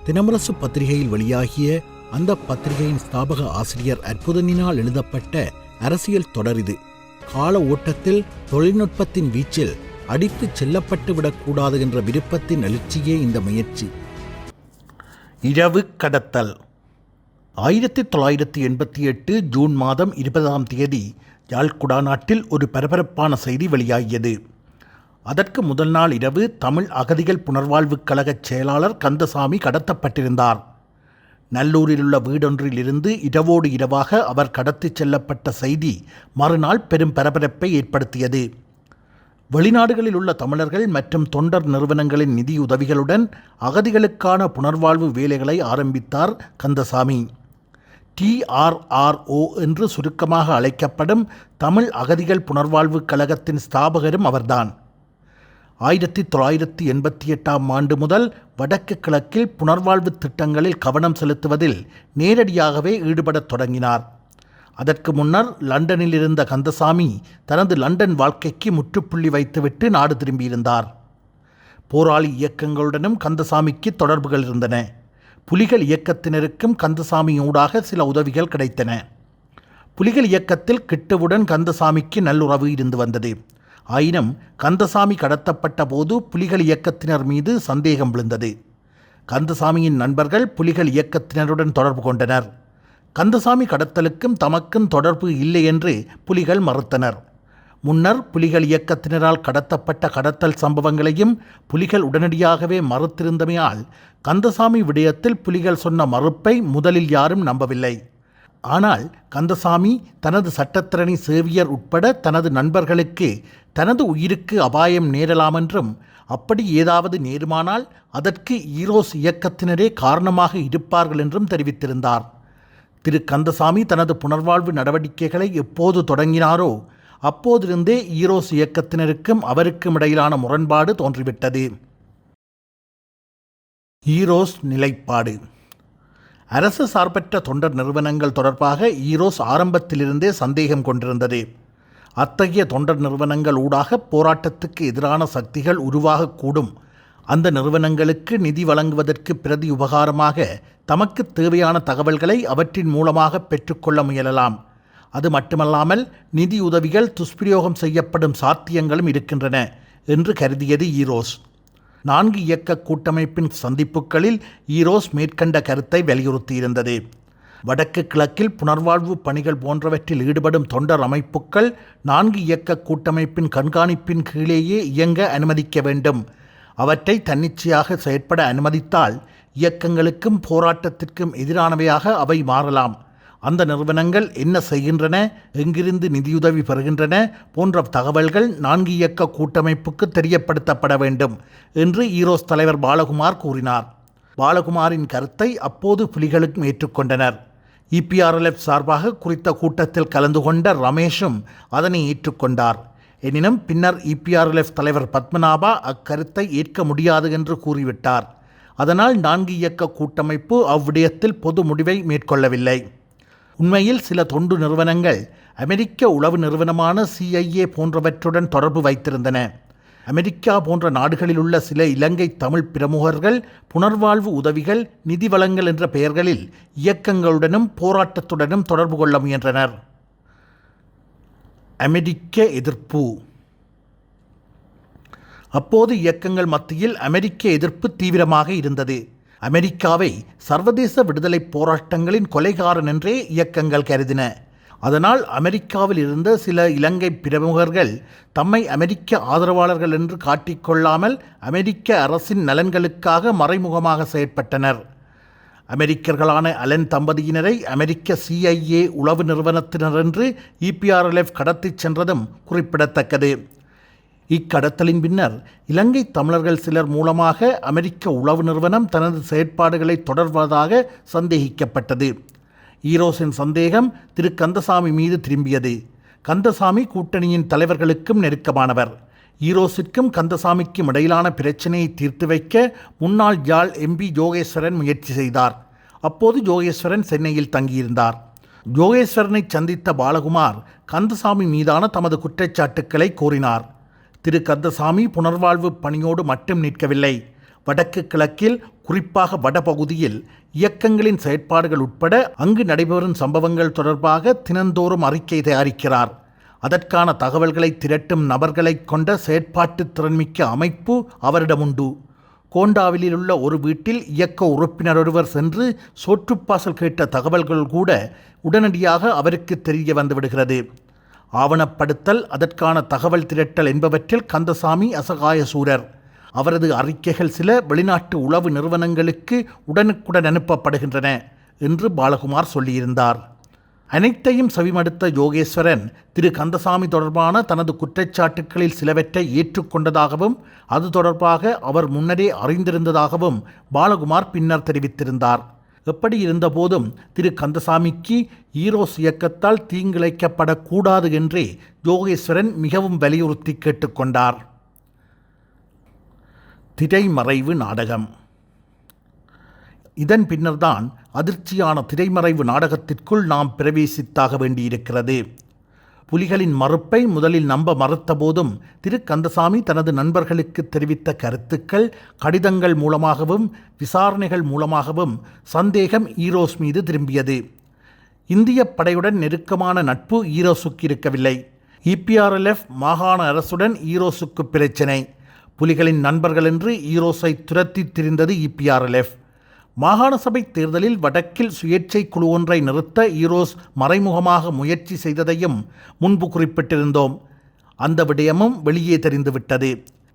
தினமரசு பத்திரிகையில் வெளியாகிய அந்த பத்திரிகையின் ஸ்தாபக ஆசிரியர் அற்புதனினால் எழுதப்பட்ட அரசியல் தொடர் இது. கால ஓட்டத்தில் தொழில்நுட்பத்தின் வீச்சில் அடித்துச் செல்லப்பட்டு விடக்கூடாது என்ற விருப்பத்தின் எழுச்சியே இந்த முயற்சி. இரவு கடத்தல். 1988 ஜூன் மாதம் 20ஆம் தேதி யாழ்குடா நாட்டில் ஒரு பரபரப்பான செய்தி வெளியாகியது. அதற்கு முதல் நாள் இரவு தமிழ் அகதிகள் புனர்வாழ்வுக் கழகச் செயலாளர் கந்தசாமி கடத்தப்பட்டிருந்தார். நல்லூரில் உள்ள வீடொன்றிலிருந்து இரவோடு இரவாக அவர் கடத்திச் செல்லப்பட்ட செய்தி மறுநாள் பெரும் பரபரப்பை ஏற்படுத்தியது. வெளிநாடுகளில் உள்ள தமிழர்கள் மற்றும் தொண்டர் நிறுவனங்களின் நிதியுதவிகளுடன் அகதிகளுக்கான புனர்வாழ்வு வேலைகளை ஆரம்பித்தார் கந்தசாமி. TRRO என்று சுருக்கமாக அழைக்கப்படும் தமிழ் அகதிகள் புனர்வாழ்வுக் கழகத்தின் ஸ்தாபகரும் அவர்தான். 1988ஆம் ஆண்டு முதல் வடக்கு கிழக்கில் புனர்வாழ்வு திட்டங்களில் கவனம் செலுத்துவதில் நேரடியாகவே ஈடுபடத் தொடங்கினார். அதற்கு முன்னர் லண்டனில் இருந்த கந்தசாமி தனது லண்டன் வாழ்க்கைக்கு முற்றுப்புள்ளி வைத்துவிட்டு நாடு திரும்பியிருந்தார். போராளி இயக்கங்களுடனும் கந்தசாமிக்கு தொடர்புகள் இருந்தன. புலிகள் இயக்கத்தினருக்கும் கந்தசாமியூடாக சில உதவிகள் கிடைத்தன. புலிகள் இயக்கத்தில் கிட்டுவுடன் கந்தசாமிக்கு நல்லுறவு இருந்து வந்தது. ஆயினும் கந்தசாமி கடத்தப்பட்ட போது புலிகள் இயக்கத்தினர் மீது சந்தேகம் விழுந்தது. கந்தசாமியின் நண்பர்கள் புலிகள் இயக்கத்தினருடன் தொடர்பு கொண்டனர். கந்தசாமி கடத்தலுக்கும் தமக்கும் தொடர்பு இல்லை என்று புலிகள் மறுத்தனர். முன்னர் புலிகள் இயக்கத்தினரால் கடத்தப்பட்ட கடத்தல் சம்பவங்களையும் புலிகள் உடனடியாகவே மறுத்திருந்தமையால் கந்தசாமி விடயத்தில் புலிகள் சொன்ன மறுப்பை முதலில் யாரும் நம்பவில்லை. ஆனால் கந்தசாமி தனது சட்டத்திரணி சேவியர் உட்பட தனது நண்பர்களுக்கு தனது உயிருக்கு அபாயம் நேரலாமென்றும் அப்படி ஏதாவது நேருமானால் அதற்கு ஈரோஸ் இயக்கத்தினரே காரணமாக இருப்பார்கள் என்றும் தெரிவித்திருந்தார். திரு கந்தசாமி தனது புனர்வாழ்வு நடவடிக்கைகளை எப்போது தொடங்கினாரோ அப்போதிருந்தே ஈரோஸ் இயக்கத்தினருக்கும் அவருக்கும் இடையிலான முரண்பாடு தோன்றிவிட்டது. ஈரோஸ் நிலைப்பாடு. அரசு சார்பற்ற தொண்டர் நிறுவனங்கள் தொடர்பாக ஈரோஸ் ஆரம்பத்திலிருந்தே சந்தேகம் கொண்டிருந்தது. அத்தகைய தொண்டர் நிறுவனங்கள் ஊடாக போராட்டத்துக்கு எதிரான சக்திகள் உருவாகக்கூடும். அந்த நிறுவனங்களுக்கு நிதி வழங்குவதற்கு பிரதி உபகாரமாக தமக்கு தேவையான தகவல்களை அவற்றின் மூலமாக பெற்றுக்கொள்ள முயலலாம். அது மட்டுமல்லாமல் நிதி உதவிகள் துஷ்பிரயோகம் செய்யப்படும் சாத்தியங்களும் இருக்கின்றன என்று கருதியது ஈரோஸ். 4 இயக்க கூட்டமைப்பின் சந்திப்புகளில் ஈரோஸ் மேற்கண்ட கருத்தை வலியுறுத்தியிருந்தது. வடக்கு கிழக்கில் புனர்வாழ்வு பணிகள் போன்றவற்றில் ஈடுபடும் தொண்டர் அமைப்புகள் 4 இயக்க கூட்டமைப்பின் கண்காணிப்பின் கீழேயே இயங்க அனுமதிக்க வேண்டும். அவற்றை தன்னிச்சையாக செயற்பட அனுமதித்தால் இயக்கங்களுக்கும் போராட்டத்திற்கும் எதிரானவையாக அவை மாறலாம். அந்த நிறுவனங்கள் என்ன செய்கின்றன, எங்கிருந்து நிதியுதவி பெறுகின்றன போன்ற தகவல்கள் 4 இயக்க கூட்டமைப்புக்கு தெரியப்படுத்தப்பட வேண்டும் என்று ஈரோஸ் தலைவர் பாலகுமார் கூறினார். பாலகுமாரின் கருத்தை அப்போது புலிகளும் ஏற்றுக்கொண்டனர். EPRLF சார்பாக குறித்த கூட்டத்தில் கலந்து கொண்ட ரமேஷும் அதனை ஏற்றுக்கொண்டார். எனினும் பின்னர் EPRLF தலைவர் பத்மநாபா அக்கருத்தை ஏற்க முடியாது என்று கூறிவிட்டார். அதனால் 4 இயக்க கூட்டமைப்பு அவ்விடயத்தில் பொது முடிவை மேற்கொள்ளவில்லை. உண்மையில் சில தொண்டு நிறுவனங்கள் அமெரிக்க உளவு நிறுவனமான CIA போன்றவற்றுடன் தொடர்பு வைத்திருந்தன. அமெரிக்கா போன்ற நாடுகளில் உள்ள சில இலங்கை தமிழ் பிரமுகர்கள் புனர்வாழ்வு உதவிகள், நிதி வழங்கல் என்ற பெயர்களில் இயக்கங்களுடனும் போராட்டத்துடனும் தொடர்பு கொள்ள முயன்றனர். அமெரிக்க எதிர்ப்பு. அப்போது இயக்கங்கள் மத்தியில் அமெரிக்க எதிர்ப்பு தீவிரமாக இருந்தது. அமெரிக்காவை சர்வதேச விடுதலை போராட்டங்களின் கொலைகாரன் என்றே இயக்கங்கள் கருதின. அதனால் அமெரிக்காவில் இருந்த சில இலங்கை பிரமுகர்கள் தம்மை அமெரிக்க ஆதரவாளர்கள் என்று காட்டிக்கொள்ளாமல் அமெரிக்க அரசின் நலன்களுக்காக மறைமுகமாக செயற்பட்டனர். அமெரிக்கர்களான அலன் தம்பதியினரை அமெரிக்க CIA உளவு நிறுவனத்தினர் என்று EPRLF கடத்திச் சென்றதும் குறிப்பிடத்தக்கது. இக்கடத்தலின் பின்னர் இலங்கை தமிழர்கள் சிலர் மூலமாக அமெரிக்க உளவு நிறுவனம் தனது செயற்பாடுகளை தொடர்வதாக சந்தேகிக்கப்பட்டது. ஈரோஸின் சந்தேகம் திரு கந்தசாமி மீது திரும்பியது. கந்தசாமி கூட்டணியின் தலைவர்களுக்கும் நெருக்கமானவர். ஈரோஸிற்கும் கந்தசாமிக்கும் இடையிலான பிரச்சினையை தீர்த்து வைக்க முன்னாள் யாழ் MP ஜோகேஸ்வரன் முயற்சி செய்தார். அப்போது ஜோகேஸ்வரன் சென்னையில் தங்கியிருந்தார். ஜோகேஸ்வரனை சந்தித்த பாலகுமார் கந்தசாமி மீதான தமது குற்றச்சாட்டுக்களை கூறினார். திரு கந்தசாமி புனர்வாழ்வு பணியோடு மட்டும் நிற்கவில்லை. வடக்கு கிழக்கில் குறிப்பாக வடபகுதியில் இயக்கங்களின் செயற்பாடுகள் உட்பட அங்கு நடைபெறும் சம்பவங்கள் தொடர்பாக தினந்தோறும் அறிக்கை தயாரிக்கிறார். அதற்கான தகவல்களை திரட்டும் நபர்களைக் கொண்ட செயற்பாட்டு திறன்மிக்க அமைப்பு அவரிடம் உண்டு. கோண்டாவிலுள்ள ஒரு வீட்டில் இயக்க உறுப்பினர் ஒருவர் சென்று சோற்றுப்பாசல் கேட்ட தகவல்கள் கூட உடனடியாக அவருக்கு தெரிய வந்துவிடுகிறது. ஆவணப்படுத்தல், அதற்கான தகவல் திரட்டல் என்பவற்றில் கந்தசாமி அசகாய சூரர். அவரது அறிக்கைகள் சில வெளிநாட்டு உளவு நிறுவனங்களுக்கு உடனுக்குடன் அனுப்பப்படுகின்றன என்று பாலகுமார் சொல்லியிருந்தார். அனைத்தையும் செவிமடுத்த யோகேஸ்வரன் திரு கந்தசாமி தொடர்பான தனது குற்றச்சாட்டுக்களில் சிலவற்றை ஏற்றுக்கொண்டதாகவும் அது தொடர்பாக அவர் முன்னரே அறிந்திருந்ததாகவும் பாலகுமார் பின்னர் தெரிவித்திருந்தார். எப்படி இருந்தபோதும் திரு கந்தசாமிக்கு ஈரோஸ் இயக்கத்தால் தீங்கிழைக்கப்படக்கூடாது என்றே யோகேஸ்வரன் மிகவும் வலியுறுத்தி கேட்டுக்கொண்டார். திரைமறைவு நாடகம். இதன் பின்னர்தான் அதிர்ச்சியான திரைமறைவு நாடகத்திற்குள் நாம் பிரவேசித்தாக வேண்டியிருக்கிறது. புலிகளின் மறுப்பை முதலில் நம்ப மறுத்த போதும் திரு கந்தசாமி தனது நண்பர்களுக்கு தெரிவித்த கருத்துக்கள், கடிதங்கள் மூலமாகவும் விசாரணைகள் மூலமாகவும் சந்தேகம் ஈரோஸ் மீது திரும்பியது. இந்திய படையுடன் நெருக்கமான நட்பு ஈரோஸுக்கு இருக்கவில்லை. EPRLF மாகாண அரசுடன் ஈரோஸுக்கு பிரச்சினை. புலிகளின் நண்பர்கள் என்று ஈரோஸை துரத்தி திரிந்தது EPRLF. மாகாண சபை தேர்தலில் வடக்கில் சுயேட்சை குழு ஒன்றை நிறுத்த ஈரோஸ் மறைமுகமாக முயற்சி செய்ததையும் முன்பு குறிப்பிட்டிருந்தோம். அந்த விடயமும் வெளியே தெரிந்துவிட்டது.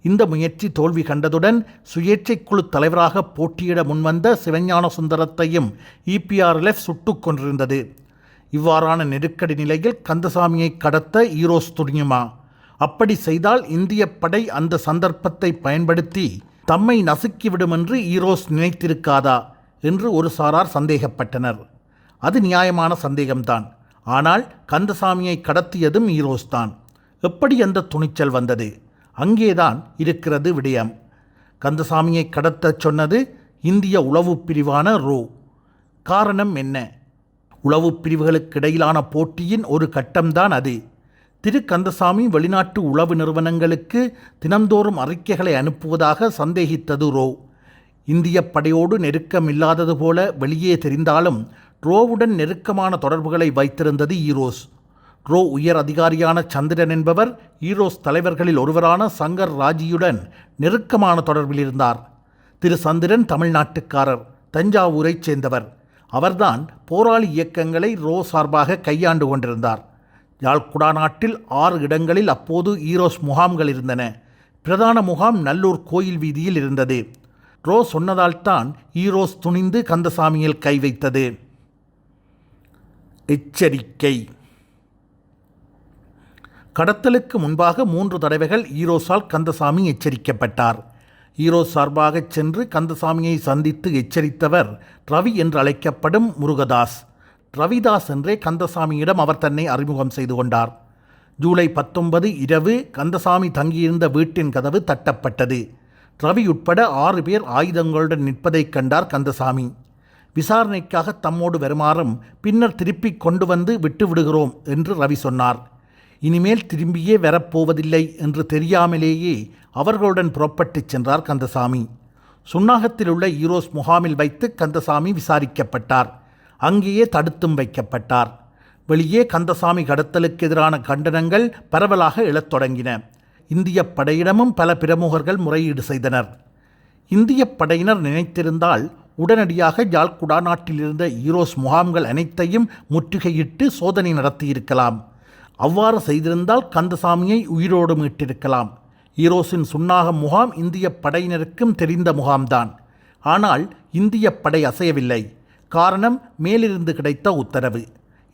இந்த முயற்சி தோல்வி கண்டதுடன் சுயேட்சை குழு தலைவராக போட்டியிட முன்வந்த சிவஞான சுந்தரத்தையும் EPRLF சுட்டுக் கொண்டிருந்தது. இவ்வாறான நெருக்கடி நிலையில் கந்தசாமியை கடத்த ஈரோஸ் துணியுமா? அப்படி செய்தால் இந்திய படை அந்த சந்தர்ப்பத்தை பயன்படுத்தி தம்மை நசுக்கிவிடும் என்று ஈரோஸ் நினைத்திருக்காதா என்று ஒரு சாரார் சந்தேகப்பட்டனர். அது நியாயமான சந்தேகம்தான். ஆனால் கந்தசாமியை கடத்தியதும் ஈரோஸ் தான். எப்படி அந்த துணிச்சல் வந்தது? அங்கேதான் இருக்கிறது விடயம். கந்தசாமியை கடத்தச் சொன்னது இந்திய உளவு பிரிவான ரோ. காரணம் என்ன? உளவு பிரிவுகளுக்கிடையிலான போட்டியின் ஒரு கட்டம்தான் அது. திரு கந்தசாமி வெளிநாட்டு உளவு நிறுவனங்களுக்கு தினந்தோறும் அறிக்கைகளை அனுப்புவதாக சந்தேகித்தது ரோ. இந்திய படையோடு நெருக்கம் இல்லாதது போல வெளியே தெரிந்தாலும் ரோவுடன் நெருக்கமான தொடர்புகளை வைத்திருந்தது ஈரோஸ். ரோ உயர் அதிகாரியான சந்திரன் என்பவர் ஈரோஸ் தலைவர்களில் ஒருவரான சங்கர் ராஜியுடன் நெருக்கமான தொடர்பில் இருந்தார். திரு சந்திரன் தமிழ்நாட்டுக்காரர், தஞ்சாவூரைச் சேர்ந்தவர். அவர்தான் போராளி இயக்கங்களை ரோ சார்பாக கையாண்டு கொண்டிருந்தார். யாழ்குடாநாட்டில் 6 இடங்களில் அப்போது ஈரோஸ் முகாம்கள் இருந்தன. பிரதான முகாம் நல்லூர் கோயில் வீதியில் இருந்தது. ரோ சொன்னதால்தான் ஈரோஸ் துணிந்து கந்தசாமியில் கை வைத்தது. எச்சரிக்கை. கடத்தலுக்கு முன்பாக 3 தடவைகள் ஈரோஸால் கந்தசாமி எச்சரிக்கப்பட்டார். ஈரோஸ் சார்பாகச் சென்று கந்தசாமியை சந்தித்து எச்சரித்தவர் ரவி என்று அழைக்கப்படும் முருகதாஸ். ரவிதாஸ் என்றே கந்தசாமியிடம் அவர் தன்னை அறிமுகம் செய்து கொண்டார். ஜூலை 19 இரவு கந்தசாமி தங்கியிருந்த வீட்டின் கதவு தட்டப்பட்டது. ரவி உட்பட 6 பேர் ஆயுதங்களுடன் நிற்பதைக் கண்டார் கந்தசாமி. விசாரணைக்காக தம்மோடு வருமாறும் பின்னர் திருப்பி கொண்டு வந்து விட்டு விடுகிறோம் என்று ரவி சொன்னார். இனிமேல் திரும்பியே வரப்போவதில்லை என்று தெரியாமலேயே அவர்களுடன் புறப்பட்டுச் சென்றார் கந்தசாமி. சுன்னாகத்தில் உள்ள ஈரோஸ் முகாமில் வைத்து கந்தசாமி விசாரிக்கப்பட்டார். அங்கேயே தடுத்தும் வைக்கப்பட்டார். வெளியே கந்தசாமி கடத்தலுக்கு எதிரான கண்டனங்கள் பரவலாக எழத் தொடங்கின. இந்திய படையிடமும் பல பிரமுகர்கள் முறையீடு செய்தனர். இந்திய படையினர் நினைத்திருந்தால் உடனடியாக யாழ்குடாநாட்டிலிருந்த ஈரோஸ் முகாம்கள் அனைத்தையும் முற்றுகையிட்டு சோதனை நடத்தியிருக்கலாம். அவ்வாறு செய்திருந்தால் கந்தசாமியை உயிரோடு மீட்டிருக்கலாம். ஈரோஸின் சுன்னாகம் முகாம் இந்திய படையினருக்கும் தெரிந்த முகாம்தான். ஆனால் இந்திய படை அசையவில்லை. காரணம், மேலிருந்து கிடைத்த உத்தரவு.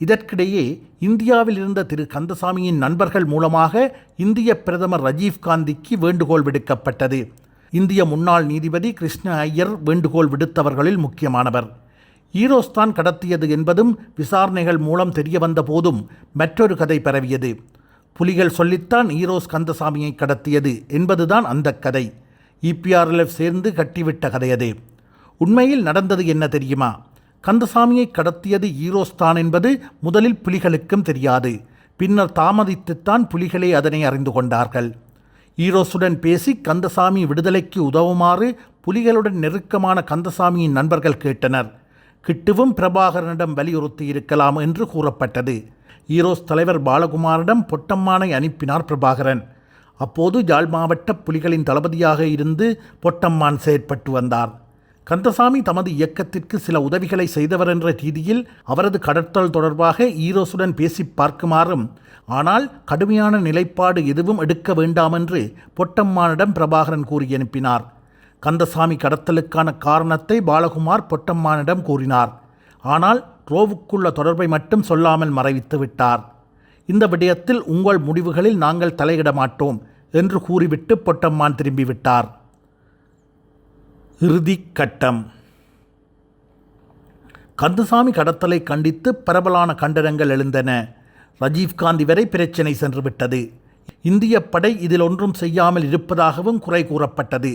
இதற்கிடையே இந்தியாவில் இருந்த திரு கந்தசாமியின் நண்பர்கள் மூலமாக இந்திய பிரதமர் ராஜீவ்காந்திக்கு வேண்டுகோள் விடுக்கப்பட்டது. இந்திய முன்னாள் நீதிபதி கிருஷ்ண ஐயர் வேண்டுகோள் விடுத்தவர்களில் முக்கியமானவர். ஈரோஸ் தான் கடத்தியது என்பதும் விசாரணைகள் மூலம் தெரிய வந்த போதும் மற்றொரு கதை பரவியது. புலிகள் சொல்லித்தான் ஈரோஸ் கந்தசாமியை கடத்தியது என்பதுதான் அந்த கதை. EPRLF சேர்ந்து கட்டிவிட்ட கதையது. உண்மையில் நடந்தது என்ன தெரியுமா? கந்தசாமியை கடத்தியது ஈரோஸ் தான் என்பது முதலில் புலிகளுக்கும் தெரியாது. பின்னர் தாமதித்துத்தான் புலிகளே அதனை அறிந்து கொண்டார்கள். ஈரோஸுடன் பேசி கந்தசாமி விடுதலைக்கு உதவுமாறு புலிகளுடன் நெருக்கமான கந்தசாமியின் நண்பர்கள் கேட்டனர். கிட்டுவும் பிரபாகரனிடம் வலியுறுத்தி இருக்கலாம் என்று கூறப்பட்டது. ஈரோஸ் தலைவர் பாலகுமாரிடம் பொட்டம்மானை அனுப்பினார் பிரபாகரன். அப்போது யாழ் மாவட்ட புலிகளின் தளபதியாக இருந்து பொட்டம்மான் செயற்பட்டு வந்தார். கந்தசாமி தமது இயக்கத்திற்கு சில உதவிகளை செய்தவர் என்ற ரீதியில் அவரது கடத்தல் தொடர்பாக ஈரோஸுடன் பேசி பார்க்குமாறும், ஆனால் கடுமையான நிலைப்பாடு எதுவும் எடுக்க வேண்டாம் என்று பொட்டம்மானிடம் பிரபாகரன் கூறி அனுப்பினார். கந்தசாமி கடத்தலுக்கான காரணத்தை பாலகுமார் பொட்டம்மானிடம் கூறினார். ஆனால் ரோவுக்குள்ள தொடர்பை மட்டும் சொல்லாமல் மறைவித்து விட்டார். இந்த விடயத்தில் உங்கள் முடிவுகளில் நாங்கள் தலையிட மாட்டோம் என்று கூறிவிட்டு பொட்டம்மான் திரும்பிவிட்டார். இறுதிக் கட்டம். கந்தசாமி கடத்தலை கண்டித்து பரவலான கண்டனங்கள் எழுந்தன. ராஜீவ்காந்தி வரை பிரச்சினை சென்றுவிட்டது. இந்திய படை இதில் ஒன்றும் செய்யாமல் இருப்பதாகவும் குறை கூறப்பட்டது.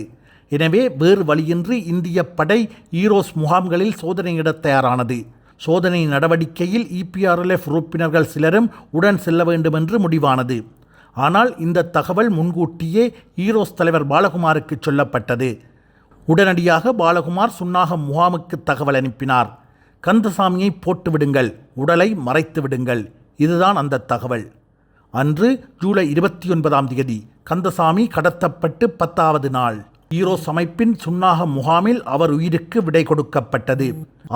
எனவே வேறு வழியின்றி இந்திய படை ஈரோஸ் முகாம்களில் சோதனையிட தயாரானது. சோதனை நடவடிக்கையில் EPRLF உறுப்பினர்கள் சிலரும் உடன் செல்ல வேண்டும் என்று முடிவானது. ஆனால் இந்த தகவல் முன்கூட்டியே ஈரோஸ் தலைவர் பாலகுமாருக்கு சொல்லப்பட்டது. உடனடியாக பாலகுமார் சுன்னாகம் முகாமுக்கு தகவல் அனுப்பினார். கந்தசாமியை போட்டுவிடுங்கள், உடலை மறைத்து விடுங்கள். இதுதான் அந்த தகவல். அன்று ஜூலை 29 கந்தசாமி கடத்தப்பட்டு 10வது நாள் ஈரோஸ் அமைப்பின் சுன்னாகம் முகாமில் அவர் உயிருக்கு விடை கொடுக்கப்பட்டது.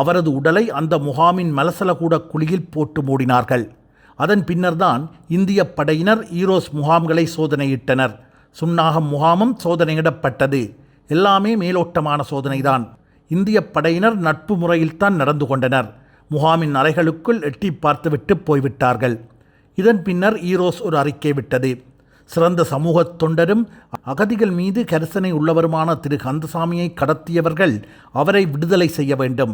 அவரது உடலை அந்த முகாமின் மலசலகூட குழியில் போட்டு மூடினார்கள். அதன் பின்னர்தான் இந்திய படையினர் ஈரோஸ் முகாம்களை சோதனையிட்டனர். சுன்னாகம் முகாமும் சோதனையிடப்பட்டது. எல்லாமே மேலோட்டமான சோதனைதான். இந்திய படையினர் நட்பு முறையில்தான் நடந்து கொண்டனர். முகாமின் அறைகளுக்குள் எட்டி பார்த்துவிட்டு போய்விட்டார்கள். இதன் பின்னர் ஈரோஸ் ஒரு அறிக்கை விட்டது. சிறந்த சமூக தொண்டரும் அகதிகள் மீது கரிசனை உள்ளவருமான திரு கந்தசாமியை கடத்தியவர்கள் அவரை விடுதலை செய்ய வேண்டும்.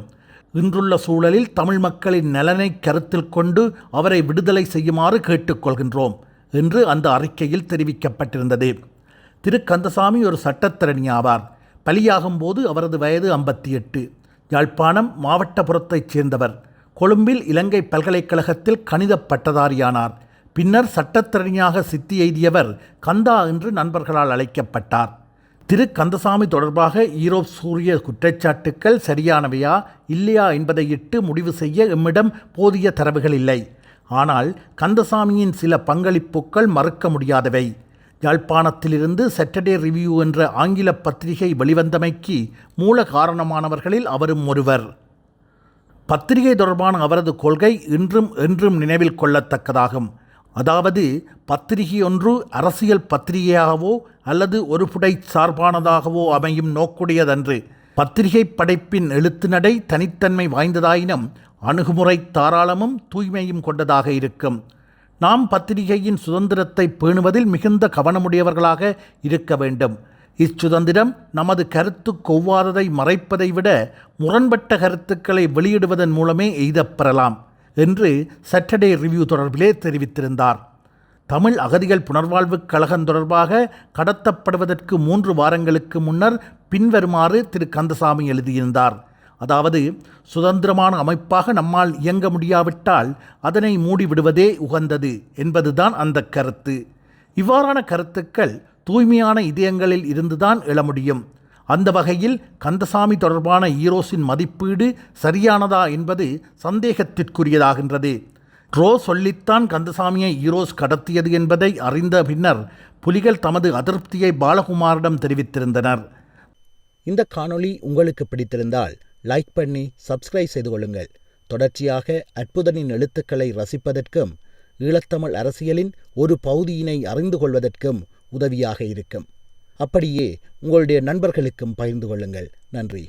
இன்றுள்ள சூழலில் தமிழ் மக்களின் நலனை கருத்தில் கொண்டு அவரை விடுதலை செய்யுமாறு கேட்டுக்கொள்கின்றோம் என்று அந்த அறிக்கையில் தெரிவிக்கப்பட்டிருந்தது. திரு கந்தசாமி ஒரு சட்டத்திரணி ஆவார். பலியாகும் போது அவரது வயது 58. யாழ்ப்பாணம் மாவட்டபுரத்தைச் சேர்ந்தவர். கொழும்பில் இலங்கை பல்கலைக்கழகத்தில் கணித பட்டதாரியானார். பின்னர் சட்டத்திறனியாக சித்தி எய்தியவர் கந்தா என்று நண்பர்களால் அழைக்கப்பட்டார். திரு கந்தசாமி தொடர்பாக ஈரோப் சூரிய குற்றச்சாட்டுக்கள் சரியானவையா இல்லையா என்பதையிட்டு முடிவு செய்ய எம்மிடம் போதிய தரவுகள் இல்லை. ஆனால் கந்தசாமியின் சில பங்களிப்புகள் மறுக்க முடியாதவை. யாழ்ப்பாணத்திலிருந்து சாட்டர்டே ரிவ்யூ என்ற ஆங்கில பத்திரிகை வெளிவந்தமைக்கு மூல காரணமானவர்களில் அவரும் ஒருவர். பத்திரிகை தொடர்பான அவரது கொள்கை இன்றும் என்றும் நினைவில் கொள்ளத்தக்கதாகும். அதாவது, பத்திரிகை ஒன்று அரசியல் பத்திரிகையாகவோ அல்லது ஒரு புடை சார்பானதாகவோ அமையும் நோக்குடையதன்று. பத்திரிகை படைப்பின் எழுத்து நடை தனித்தன்மை வாய்ந்ததாயினும் அணுகுமுறை தாராளமும் தூய்மையும் கொண்டதாக இருக்கும். நாம் பத்திரிகையின் சுதந்திரத்தை பேணுவதில் மிகுந்த கவனமுடையவர்களாக இருக்க வேண்டும். இச்சுதந்திரம் நமது கருத்துக்கு ஒவ்வாததை மறைப்பதை விட முரண்பட்ட கருத்துக்களை வெளியிடுவதன் மூலமே எய்தப்பெறலாம் என்று சாட்டர்டே ரிவ்யூ தொடர்பிலே தெரிவித்திருந்தார். தமிழ் அகதிகள் புனர்வாழ்வுக் கழகம் தொடர்பாக கடத்தப்படுவதற்கு 3 வாரங்களுக்கு முன்னர் பின்வருமாறு திரு கந்தசாமி எழுதியிருந்தார். அதாவது, சுதந்திரமான அமைப்பாக நம்மால் இயங்க முடியாவிட்டால் அதனை மூடிவிடுவதே உகந்தது என்பதுதான் அந்த கருத்து. இவ்வாறான கருத்துக்கள் தூய்மையான இதயங்களில் இருந்துதான் எழ முடியும். அந்த வகையில் கந்தசாமி தொடர்பான ஈரோஸின் மதிப்பீடு சரியானதா என்பது சந்தேகத்திற்குரியதாகின்றது. ட்ரோ சொல்லித்தான் கந்தசாமியை ஈரோஸ் கடத்தியது என்பதை அறிந்த பின்னர் புலிகள் தமது அதிருப்தியை பாலகுமாரிடம் தெரிவித்திருந்தனர். இந்த காணொளி உங்களுக்கு பிடித்திருந்தால் லைக் பண்ணி சப்ஸ்கிரைப் செய்து கொள்ளுங்கள். தொடர்ச்சியாக அற்புதனின் எழுத்துக்களை ரசிப்பதற்கும் ஈழத்தமிழ் அரசியலின் ஒரு பகுதியினை அறிந்து கொள்வதற்கும் உதவியாக இருக்கும். அப்படியே உங்களுடைய நண்பர்களுக்கும் பகிர்ந்து கொள்ளுங்கள். நன்றி.